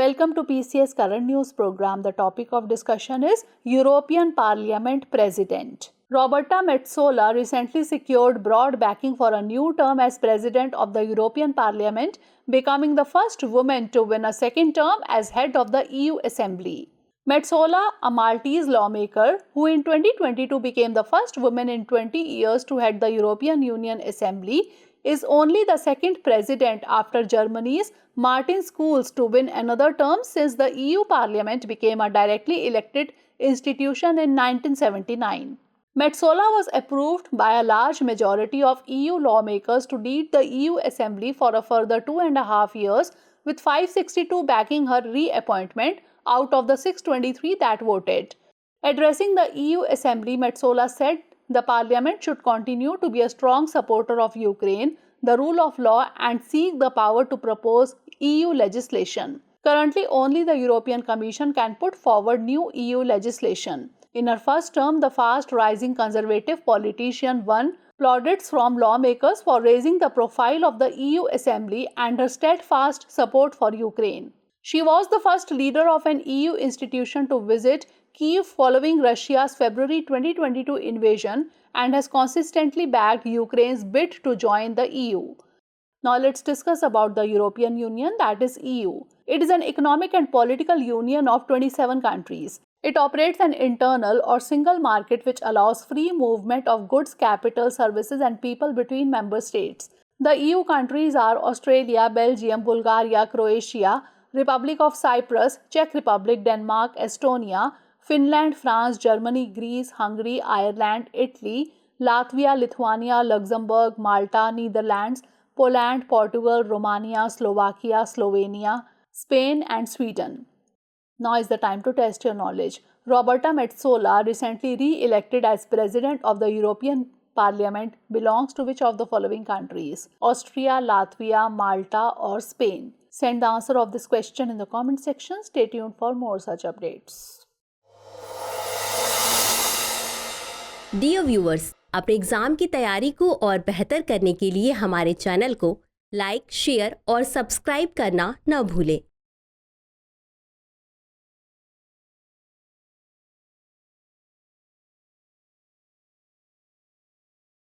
Welcome to PCS Current News Program. The topic of discussion is European Parliament President. Roberta Metsola recently secured broad backing for a new term as President of the European Parliament, becoming the first woman to win a second term as head of the EU Assembly. Metsola, a Maltese lawmaker who in 2022 became the first woman in 20 years to head the European Union Assembly, is only the second president after Germany's Martin Schulz to win another term since the EU Parliament became a directly elected institution in 1979. Metsola was approved by a large majority of EU lawmakers to lead the EU Assembly for a further 2.5 years, with 562 backing her reappointment out of the 623 that voted. Addressing the EU Assembly, Metsola said the Parliament should continue to be a strong supporter of Ukraine, the rule of law, and seek the power to propose EU legislation. Currently, only the European Commission can put forward new EU legislation. In her first term, the fast-rising conservative politician won plaudits from lawmakers for raising the profile of the EU Assembly and her steadfast support for Ukraine. She was the first leader of an EU institution to visit Kyiv following Russia's February 2022 invasion and has consistently backed Ukraine's bid to join the EU. Now let's discuss about the European Union, that is EU. It is an economic and political union of 27 countries. It operates an internal or single market which allows free movement of goods, capital, services and people between member states. The EU countries are Australia, Belgium, Bulgaria, Croatia, Republic of Cyprus, Czech Republic, Denmark, Estonia, Finland, France, Germany, Greece, Hungary, Ireland, Italy, Latvia, Lithuania, Luxembourg, Malta, Netherlands, Poland, Portugal, Romania, Slovakia, Slovenia, Spain and Sweden. Now is the time to test your knowledge. Roberta Metsola, recently re-elected as President of the European Parliament, belongs to which of the following countries? Austria, Latvia, Malta or Spain? Send the answer of this question in the comment section. Stay tuned for more such updates. Dear viewers, अपने exam की तैयारी को और बेहतर करने के लिए हमारे चैनल को लाइक, शेयर और सब्सक्राइब करना न भूलें।